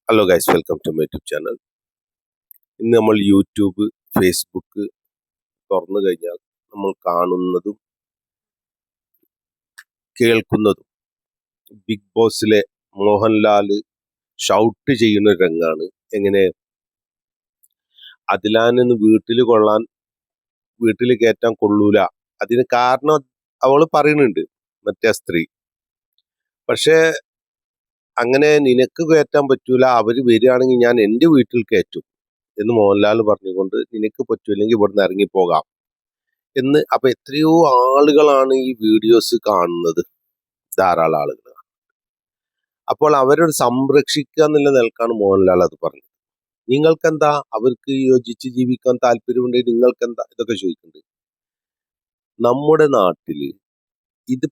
Hello guys, welcome to my YouTube channel. ഇന്ന് നമ്മൾ YouTube, Facebook തുറന്നു കഴിഞ്ഞാൽ നമ്മൾ കാണുന്നതും കേൾക്കുന്നതും ബിഗ് ബോസിലെ മോഹൻലാൽ ഷൗട്ട് ചെയ്യുന്ന ഒരു രംഗാണ്. എങ്ങനെ അതിലാനൊന്ന് വീട്ടിൽ കയറ്റാൻ കൊള്ളൂല. അതിന് കാരണം അവള് പറയുന്നുണ്ട്, മറ്റേ സ്ത്രീ. പക്ഷേ അങ്ങനെ നിനക്ക് കയറ്റാൻ പറ്റൂല, അവര് വരികയാണെങ്കിൽ ഞാൻ എൻ്റെ വീട്ടിൽ കയറ്റും എന്ന് മോഹൻലാൽ പറഞ്ഞുകൊണ്ട് നിനക്ക് പറ്റൂല്ലെങ്കിൽ ഇവിടുന്ന് ഇറങ്ങിപ്പോകാം എന്ന്. അപ്പൊ എത്രയോ ആളുകളാണ് ഈ വീഡിയോസ് കാണുന്നത്, ധാരാളം ആളുകൾ. അപ്പോൾ അവരോട് സംരക്ഷിക്കുക എന്നുള്ള നിലക്കാണ് മോഹൻലാൽ അത് പറഞ്ഞത്. നിങ്ങൾക്കെന്താ, അവർക്ക് യോജിച്ച് ജീവിക്കാൻ താല്പര്യമുണ്ടെങ്കിൽ നിങ്ങൾക്കെന്താ, ഇതൊക്കെ ചോദിക്കുന്നുണ്ട്. നമ്മുടെ നാട്ടില് ഇത്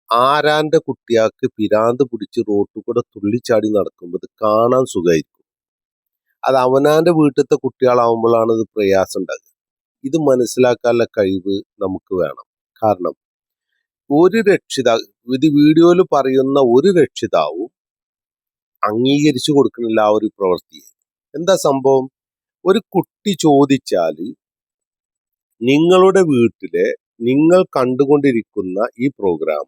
ആരാന്റെ കുട്ടിയാക്ക് പിരാന്ത് പിടിച്ച് റോട്ടിൽ കൂടെ തുള്ളിച്ചാടി നടക്കുമ്പോൾ ഇത് കാണാൻ സുഖമായിരിക്കും. അത് അവനാന്റെ വീട്ടിലത്തെ കുട്ടികളാവുമ്പോഴാണ് ഇത് പ്രയാസം ഉണ്ടാകുക. ഇത് മനസ്സിലാക്കാനുള്ള കഴിവ് നമുക്ക് വേണം. കാരണം ഒരു ഇത് വീഡിയോയിൽ പറയുന്ന ഒരു രക്ഷിതാവും അംഗീകരിച്ചു കൊടുക്കുന്നില്ല ആ ഒരു പ്രവൃത്തിയെ. എന്താ സംഭവം? ഒരു കുട്ടി ചോദിച്ചാല് നിങ്ങളുടെ വീട്ടിലെ, നിങ്ങൾ കണ്ടുകൊണ്ടിരിക്കുന്ന ഈ പ്രോഗ്രാം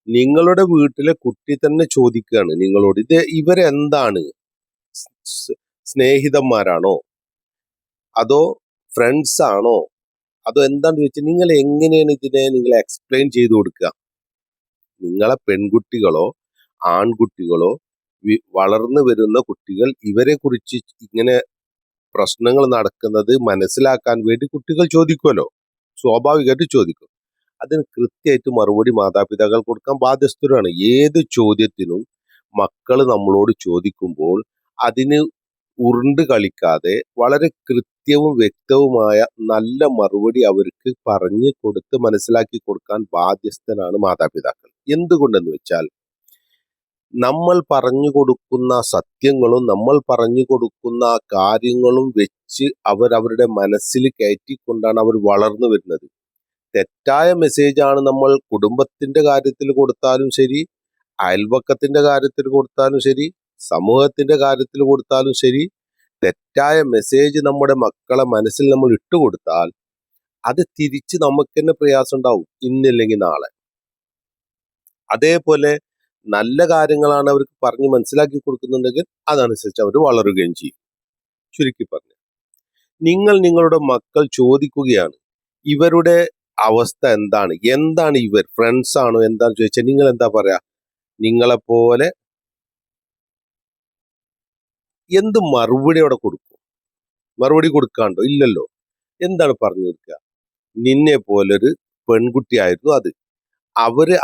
നിങ്ങളുടെ വീട്ടിലെ കുട്ടി തന്നെ ചോദിക്കുകയാണ് നിങ്ങളോട്, ഇത് ഇവരെന്താണ്, സ്നേഹിതന്മാരാണോ അതോ ഫ്രണ്ട്സ് ആണോ അതോ എന്താന്ന് ചോദിച്ചാൽ നിങ്ങൾ എങ്ങനെയാണ് ഇതിനെ നിങ്ങൾ എക്സ്പ്ലെയിൻ ചെയ്തു കൊടുക്കുക? നിങ്ങളെ പെൺകുട്ടികളോ ആൺകുട്ടികളോ വളർന്നു വരുന്ന കുട്ടികൾ ഇവരെ കുറിച്ച് ഇങ്ങനെ പ്രശ്നങ്ങൾ നടക്കുന്നത് മനസ്സിലാക്കാൻ വേണ്ടി കുട്ടികൾ ചോദിക്കുമല്ലോ, സ്വാഭാവികമായിട്ട് ചോദിക്കും. അതിന് കൃത്യമായിട്ട് മറുപടി മാതാപിതാക്കൾ കൊടുക്കാൻ ബാധ്യസ്ഥരാണ്. ഏത് ചോദ്യത്തിനും മക്കൾ നമ്മളോട് ചോദിക്കുമ്പോൾ അതിന് ഉരുണ്ട് കളിക്കാതെ വളരെ കൃത്യവും വ്യക്തവുമായ നല്ല മറുപടി അവർക്ക് പറഞ്ഞു കൊടുത്ത് മനസ്സിലാക്കി കൊടുക്കാൻ ബാധ്യസ്ഥനാണ് മാതാപിതാക്കൾ. എന്തുകൊണ്ടെന്ന് വെച്ചാൽ നമ്മൾ പറഞ്ഞു കൊടുക്കുന്ന സത്യങ്ങളും നമ്മൾ പറഞ്ഞു കൊടുക്കുന്ന കാര്യങ്ങളും വെച്ച് അവരുടെ മനസ്സിൽ കയറ്റിക്കൊണ്ടാണ് അവർ വളർന്നു വരുന്നത്. തെറ്റായ മെസ്സേജാണ് നമ്മൾ കുടുംബത്തിന്റെ കാര്യത്തിൽ കൊടുത്താലും ശരി, അയൽവക്കത്തിന്റെ കാര്യത്തിൽ കൊടുത്താലും ശരി, സമൂഹത്തിന്റെ കാര്യത്തിൽ കൊടുത്താലും ശരി, തെറ്റായ മെസ്സേജ് നമ്മുടെ മക്കളെ മനസ്സിൽ നമ്മൾ ഇട്ടുകൊടുത്താൽ അത് തിരിച്ച് നമുക്ക് തന്നെ പ്രയാസം ഉണ്ടാവും, ഇന്നില്ലെങ്കിൽ നാളെ. അതേപോലെ നല്ല കാര്യങ്ങളാണ് അവർക്ക് പറഞ്ഞ് മനസ്സിലാക്കി കൊടുക്കുന്നുണ്ടെങ്കിൽ അതനുസരിച്ച് അവർ വളരുകയും ചെയ്യും. ചുരുക്കി പറഞ്ഞു, നിങ്ങളുടെ മക്കൾ ചോദിക്കുകയാണ് ഇവരുടെ അവസ്ഥ എന്താണ് ഇവർ ഫ്രണ്ട്സ് ആണോ എന്താന്ന് ചോദിച്ചാൽ നിങ്ങൾ എന്താ പറയാ? നിങ്ങളെപ്പോലെ എന്ത് മറുപടി അവിടെ കൊടുക്കും? മറുപടി കൊടുക്കാണ്ടോ? ഇല്ലല്ലോ. എന്താണ് പറഞ്ഞു കൊടുക്കുക? നിന്നെ പോലൊരു പെൺകുട്ടിയായിരുന്നു അത്. അവര്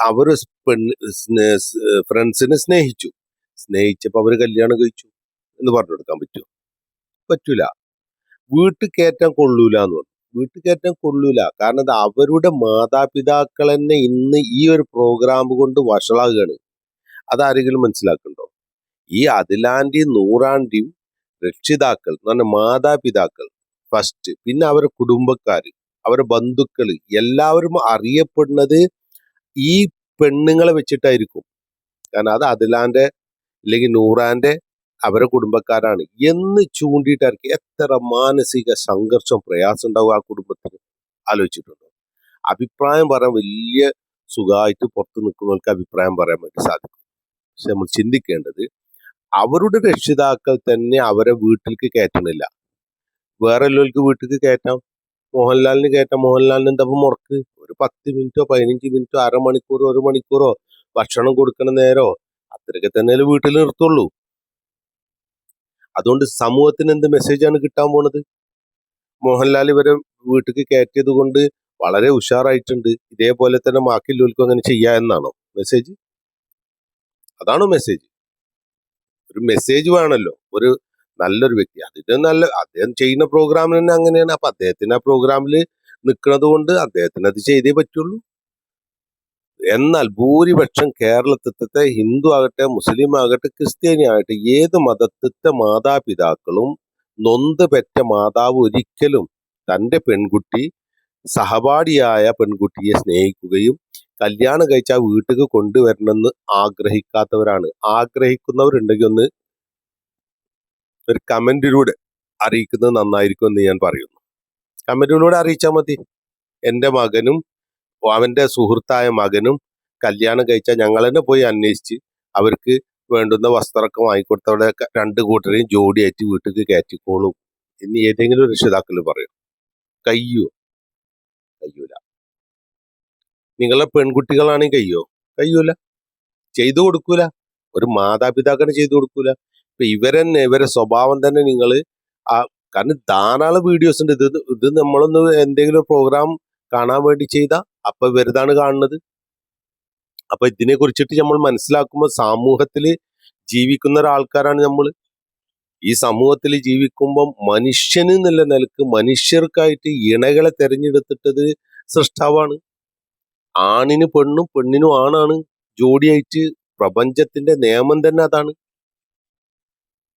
ഫ്രണ്ട്സിനെ സ്നേഹിച്ചപ്പോ അവര് കല്യാണം കഴിച്ചു എന്ന് പറഞ്ഞു കൊടുക്കാൻ പറ്റുമോ? പറ്റൂല. വീട്ടിൽ കയറ്റാൻ കൊള്ളൂല എന്ന് പറഞ്ഞു. വീട്ടിൽ കയറ്റാൻ കൊള്ളൂല. കാരണം അത് അവരുടെ മാതാപിതാക്കൾ തന്നെ ഇന്ന് ഈ ഒരു പ്രോഗ്രാം കൊണ്ട് വഷളാകുകയാണ്. അതാരെങ്കിലും മനസ്സിലാക്കുന്നുണ്ടോ? ഈ അതിലാന്റെയും നൂറാന്റെയും രക്ഷിതാക്കൾ എന്ന് പറഞ്ഞ മാതാപിതാക്കൾ ഫസ്റ്റ്, പിന്നെ അവരുടെ കുടുംബക്കാര്, അവരുടെ ബന്ധുക്കള്, എല്ലാവരും അറിയപ്പെടുന്നത് ഈ പെണ്ണുങ്ങളെ വെച്ചിട്ടായിരിക്കും. കാരണം അത് അതിലാന്റെ അല്ലെങ്കിൽ നൂറാന്റെ അവരെ കുടുംബക്കാരാണ് എന്ന് ചൂണ്ടിയിട്ടായിരിക്കും. എത്ര മാനസിക സംഘർഷം പ്രയാസം ഉണ്ടാവും ആ കുടുംബത്തിന്, ആലോചിച്ചിട്ടുണ്ടോ? അഭിപ്രായം പറയാൻ വലിയ സുഖമായിട്ട് പുറത്ത് നിൽക്കുന്നവർക്ക് അഭിപ്രായം പറയാൻ വേണ്ടി സാധിക്കും. പക്ഷെ നമ്മൾ ചിന്തിക്കേണ്ടത് അവരുടെ രക്ഷിതാക്കൾ തന്നെ അവരെ വീട്ടിലേക്ക് കയറ്റണില്ല. വേറെ എല്ലാവർക്കും വീട്ടിലേക്ക് കയറ്റാം. മോഹൻലാലിന് കയറ്റാം. മോഹൻലാലിന് എന്താ മുറക്ക്? ഒരു 10 മിനിറ്റോ 15 മിനിറ്റോ അരമണിക്കൂറോ 1 മണിക്കൂറോ ഭക്ഷണം കൊടുക്കണ നേരോ അത്രയൊക്കെ തന്നെ വീട്ടിൽ നിർത്തുള്ളൂ. അതുകൊണ്ട് സമൂഹത്തിന് എന്ത് മെസ്സേജാണ് കിട്ടാൻ പോണത്? മോഹൻലാൽ ഇവരെ വീട്ടിലേക്ക് കയറ്റിയത് കൊണ്ട് വളരെ ഉഷാറായിട്ടുണ്ട്, ഇതേപോലെ തന്നെ ബാക്കിയുള്ളവർക്കും അങ്ങനെ ചെയ്യാ എന്നാണോ മെസ്സേജ്? അതാണോ മെസ്സേജ്? ഒരു മെസ്സേജ് വേണമല്ലോ. ഒരു നല്ലൊരു വ്യക്തി, അതിന് നല്ല അദ്ദേഹം ചെയ്യുന്ന പ്രോഗ്രാമിന് തന്നെ അങ്ങനെയാണ്. അപ്പൊ അദ്ദേഹത്തിന് ആ പ്രോഗ്രാമിൽ നിൽക്കുന്നത് കൊണ്ട് അദ്ദേഹത്തിന് അത് ചെയ്തേ പറ്റുള്ളൂ. എന്നാൽ ഭൂരിപക്ഷം കേരളത്തിലത്തെ ഹിന്ദു ആകട്ടെ, മുസ്ലിം ആകട്ടെ, ക്രിസ്ത്യാനി ആകട്ടെ, ഏത് മതത്തിലത്തെ മാതാപിതാക്കളും നൊന്ത് പെറ്റ മാതാവ് ഒരിക്കലും തൻ്റെ പെൺകുട്ടി, സഹപാഠിയായ പെൺകുട്ടിയെ സ്നേഹിക്കുകയും കല്യാണം കഴിച്ച ആ വീട്ടിലേക്ക് കൊണ്ടുവരണമെന്ന് ആഗ്രഹിക്കാത്തവരാണ്. ആഗ്രഹിക്കുന്നവരുണ്ടെങ്കിൽ ഒന്ന് ഒരു കമന്റിലൂടെ അറിയിക്കുന്നത് നന്നായിരിക്കും എന്ന് ഞാൻ പറയുന്നു. കമന്റിലൂടെ അറിയിച്ചാൽ മതി. എൻ്റെ മകനും അവന്റെ സുഹൃത്തായ മകനും കല്യാണം കഴിച്ചാൽ ഞങ്ങൾ തന്നെ പോയി അന്വേഷിച്ച് അവർക്ക് വേണ്ടുന്ന വസ്ത്രമൊക്കെ വാങ്ങിക്കൊടുത്തവിടെ രണ്ട് കൂട്ടരെയും ജോഡിയായിട്ട് വീട്ടിലേക്ക് കയറ്റിക്കോളും എന്ന് ഏതെങ്കിലും ഒരു രക്ഷിതാക്കൾ പറയും. കയ്യോ? കയ്യൂല. നിങ്ങളെ പെൺകുട്ടികളാണെങ്കിൽ കയ്യൂല, ചെയ്തു കൊടുക്കൂല. ഒരു മാതാപിതാക്കളെ ചെയ്തു കൊടുക്കൂല. ഇപ്പൊ ഇവരെ സ്വഭാവം തന്നെ നിങ്ങൾ ആ, കാരണം ധാരാളം വീഡിയോസ് ഉണ്ട്. ഇത് നമ്മളൊന്ന് എന്തെങ്കിലും പ്രോഗ്രാം കാണാൻ വേണ്ടി ചെയ്ത അപ്പൊ ഇവരിതാണ് കാണുന്നത്. അപ്പൊ ഇതിനെ കുറിച്ചിട്ട് നമ്മൾ മനസ്സിലാക്കുമ്പോൾ സമൂഹത്തിൽ ജീവിക്കുന്ന ഒരാൾക്കാരാണ് നമ്മൾ. ഈ സമൂഹത്തിൽ ജീവിക്കുമ്പോൾ മനുഷ്യന് എന്നുള്ള നിലക്ക് മനുഷ്യർക്കായിട്ട് ഇണകളെ തെരഞ്ഞെടുത്തിട്ടത് സൃഷ്ടാവാണ്. ആണിന് പെണ്ണും പെണ്ണിനും ആണാണ് ജോഡിയായിട്ട്. പ്രപഞ്ചത്തിന്റെ നിയമം തന്നെ അതാണ്.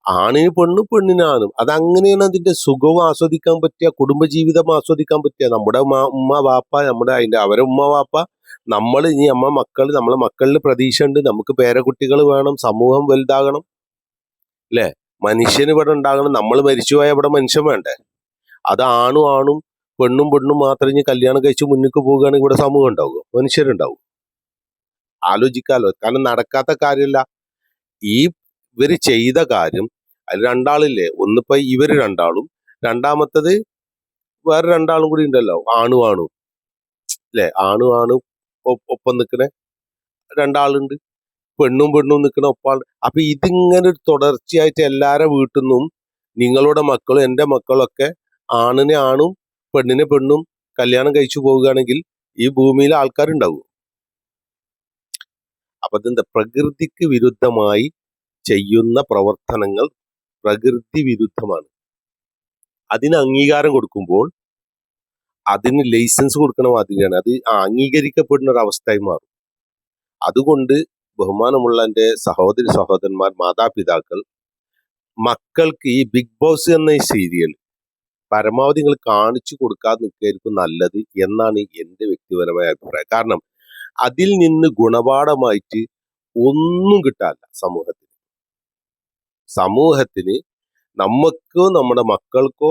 ആണിന് പെണ്ണും പെണ്ണിന് ആണും. അതങ്ങനെയാണ് അതിന്റെ സുഖവും ആസ്വദിക്കാൻ പറ്റുക, കുടുംബജീവിതം ആസ്വദിക്കാൻ പറ്റുക. നമ്മുടെ ഉമ്മ വാപ്പ, അവരെ ഉമ്മ വാപ്പ, നമ്മൾ ഇനി നമ്മളെ മക്കളിൽ പ്രതീക്ഷ ഉണ്ട്. നമുക്ക് പേരക്കുട്ടികൾ വേണം, സമൂഹം വലുതാകണം, അല്ലെ? മനുഷ്യന് ഇവിടെ ഉണ്ടാകണം. നമ്മൾ മരിച്ചുപോയ ഇവിടെ മനുഷ്യൻ വേണ്ടേ? അത് ആണും പെണ്ണും പെണ്ണും മാത്രം ഇനി കല്യാണം കഴിച്ച് മുന്നിക്ക് പോവുകയാണെങ്കിൽ ഇവിടെ സമൂഹം ഉണ്ടാവുക, മനുഷ്യരുണ്ടാവും? ആലോചിക്കാലോ. കാരണം നടക്കാത്ത കാര്യമല്ല. ഈ ഇവര് ചെയ്ത കാര്യം, അതിൽ രണ്ടാളില്ലേ, ഒന്നിപ്പോ ഇവര് രണ്ടാളും, രണ്ടാമത്തത് വേറെ രണ്ടാളും കൂടി ഉണ്ടല്ലോ, ആണും അല്ലെ? ആണും ഒപ്പം നിൽക്കണ രണ്ടാളുണ്ട്, പെണ്ണും നിൽക്കണ ഒപ്പാണ്. അപ്പൊ ഇതിങ്ങനെ ഒരു തുടർച്ചയായിട്ട് എല്ലാരെ വീട്ടിൽ നിന്നും നിങ്ങളുടെ മക്കളും എൻ്റെ മക്കളൊക്കെ ആണിനെ ആണും പെണ്ണിനെ പെണ്ണും കല്യാണം കഴിച്ചു പോവുകയാണെങ്കിൽ ഈ ഭൂമിയിൽ ആൾക്കാരുണ്ടാവും. അപ്പൊ ഇതെന്താ? പ്രകൃതിക്ക് വിരുദ്ധമായി ചെയ്യുന്ന പ്രവർത്തനങ്ങൾ പ്രകൃതി വിരുദ്ധമാണ്. അതിന് അംഗീകാരം കൊടുക്കുമ്പോൾ അതിന് ലൈസൻസ് കൊടുക്കണ മാതിരിയാണ്. അത് അംഗീകരിക്കപ്പെടുന്ന ഒരു അവസ്ഥയായി മാറും. അതുകൊണ്ട് ബഹുമാനമുള്ള എൻ്റെ സഹോദരി സഹോദരന്മാർ, മാതാപിതാക്കൾ, മക്കൾക്ക് ഈ ബിഗ് ബോസ് എന്ന ഈ സീരിയൽ പരമാവധി നിങ്ങൾ കാണിച്ചു കൊടുക്കാതെ നിൽക്കായിരിക്കും നല്ലത് എന്നാണ് എൻ്റെ വ്യക്തിപരമായ അഭിപ്രായം. കാരണം അതിൽ നിന്ന് ഗുണപാഠമായിട്ട് ഒന്നും കിട്ടാനില്ല സമൂഹത്തിന് നമുക്കോ നമ്മുടെ മക്കൾക്കോ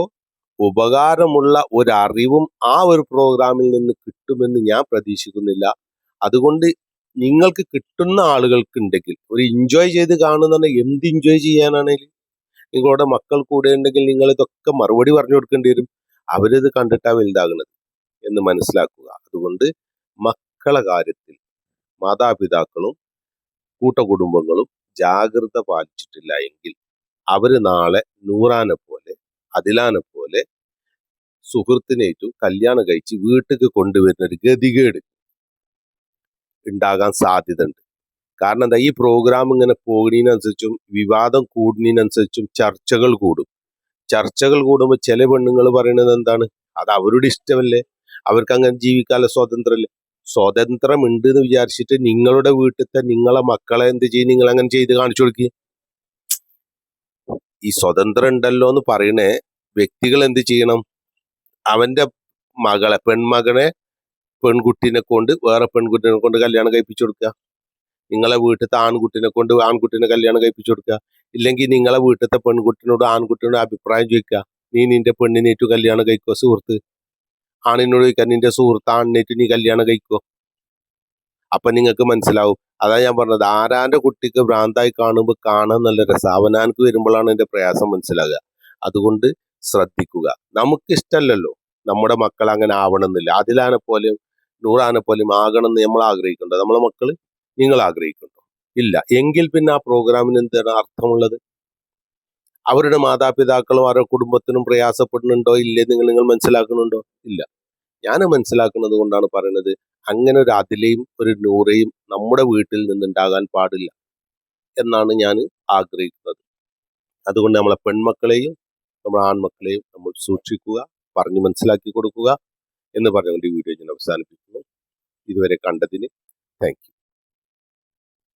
ഉപകാരമുള്ള ഒരറിവും ആ ഒരു പ്രോഗ്രാമിൽ നിന്ന് കിട്ടുമെന്ന് ഞാൻ പ്രതീക്ഷിക്കുന്നില്ല. അതുകൊണ്ട് നിങ്ങൾക്ക് കിട്ടുന്ന ആളുകൾക്ക് ഉണ്ടെങ്കിൽ ഒരു എൻജോയ് ചെയ്ത് കാണുന്ന, എന്ത് എൻജോയ് ചെയ്യാനാണെങ്കിൽ നിങ്ങളുടെ മക്കൾ കൂടെ ഉണ്ടെങ്കിൽ നിങ്ങൾ ഇതൊക്കെ മറുപടി പറഞ്ഞു കൊടുക്കേണ്ടി വരും. അവരിത് കണ്ടിട്ടാ വലുതാകുന്നത് എന്ന് മനസ്സിലാക്കുക. അതുകൊണ്ട് മക്കളെ കാര്യത്തിൽ മാതാപിതാക്കളും കൂട്ടകുടുംബങ്ങളും ജാഗ്രത പാലിച്ചിട്ടില്ല എങ്കിൽ അവര് നാളെ നൂറാനെ പോലെ അതിലാനെ പോലെ സുഹൃത്തിനേറ്റു കല്യാണം കഴിച്ച് വീട്ടിലേക്ക് കൊണ്ടുവരുന്ന ഒരു ഗതികേട് ഉണ്ടാകാൻ സാധ്യതയുണ്ട്. കാരണം എന്താ? ഈ പ്രോഗ്രാം ഇങ്ങനെ പോകുന്നതിനനുസരിച്ചും വിവാദം കൂടുന്നതിനനുസരിച്ചും ചർച്ചകൾ കൂടുമ്പോൾ ചില പെണ്ണുങ്ങൾ പറയുന്നത് എന്താണ്? അത് അവരുടെ ഇഷ്ടമല്ലേ, അവർക്ക് അങ്ങനെ ജീവിക്കാനുള്ള സ്വാതന്ത്ര്യമല്ലേ? സ്വാതന്ത്ര്യം ഉണ്ട് എന്ന് വിചാരിച്ചിട്ട് നിങ്ങളുടെ വീട്ടിലത്തെ നിങ്ങളെ മക്കളെ എന്ത് ചെയ്യും? നിങ്ങൾ അങ്ങനെ ചെയ്ത് കാണിച്ചു കൊടുക്കുക. ഈ സ്വതന്ത്രം ഉണ്ടല്ലോ എന്ന് പറയണേ വ്യക്തികൾ എന്ത് ചെയ്യണം? അവന്റെ പെൺമകനെ പെൺകുട്ടീനെ കൊണ്ട് വേറെ പെൺകുട്ടീനെ കൊണ്ട് കല്യാണം കഴിപ്പിച്ചു കൊടുക്കുക. നിങ്ങളെ വീട്ടിലത്തെ ആൺകുട്ടീനെ കൊണ്ട് ആൺകുട്ടീനെ കല്യാണം കഴിപ്പിച്ചു കൊടുക്കുക. ഇല്ലെങ്കിൽ നിങ്ങളെ വീട്ടിലത്തെ പെൺകുട്ടിനോട് ആൺകുട്ടിനോട് അഭിപ്രായം ചോദിക്കുക, നീ നിന്റെ പെണ്ണിനേറ്റു കല്യാണം കഴിക്കോ? സുഹൃത്ത് ആണിനോട് ചോദിക്കുക, നിന്റെ സുഹൃത്ത് ആണിനേറ്റു നീ കല്യാണം കഴിക്കോ? അപ്പൊ നിങ്ങൾക്ക് മനസ്സിലാവും. അതാ ഞാൻ പറഞ്ഞത്, ആരാന്റെ കുട്ടിക്ക് ഭ്രാന്തായി കാണുമ്പോൾ കാണാൻ നല്ല രസം, അവനാർക്ക് വരുമ്പോഴാണ് എന്റെ പ്രയാസം മനസ്സിലാകുക. അതുകൊണ്ട് ശ്രദ്ധിക്കുക. നമുക്ക് ഇഷ്ടമല്ലല്ലോ നമ്മുടെ മക്കൾ അങ്ങനെ ആവണമെന്നില്ല. അതിലാനെ പോലെയും നൂറാനെ പോലെയും ആകണം എന്ന് നമ്മൾ ആഗ്രഹിക്കുന്നുണ്ടോ? നമ്മളെ മക്കള് നിങ്ങൾ ആഗ്രഹിക്കുന്നുണ്ടോ? ഇല്ല. എങ്കിൽ പിന്നെ ആ പ്രോഗ്രാമിന് എന്താണ് അർത്ഥമുള്ളത്? അവരുടെ മാതാപിതാക്കളും അവരുടെ കുടുംബത്തിനും പ്രയാസപ്പെടുന്നുണ്ടോ ഇല്ലേ നിങ്ങൾ മനസ്സിലാക്കുന്നുണ്ടോ? ഇല്ല. ഞാൻ മനസ്സിലാക്കുന്നത് കൊണ്ടാണ് പറയുന്നത്, അങ്ങനെ ഒരു അതിലെയും ഒരു നൂറയും നമ്മുടെ വീട്ടിൽ നിന്നുണ്ടാകാൻ പാടില്ല എന്നാണ് ഞാൻ ആഗ്രഹിക്കുന്നത്. അതുകൊണ്ട് നമ്മളെ പെൺമക്കളെയും നമ്മുടെ ആൺമക്കളെയും നമ്മൾ സൂക്ഷിക്കുക, പറഞ്ഞു മനസ്സിലാക്കി കൊടുക്കുക എന്ന് പറഞ്ഞുകൊണ്ട് ഈ വീഡിയോ ഞാൻ അവസാനിപ്പിക്കുന്നു. ഇതുവരെ കണ്ടതിന് താങ്ക് യു.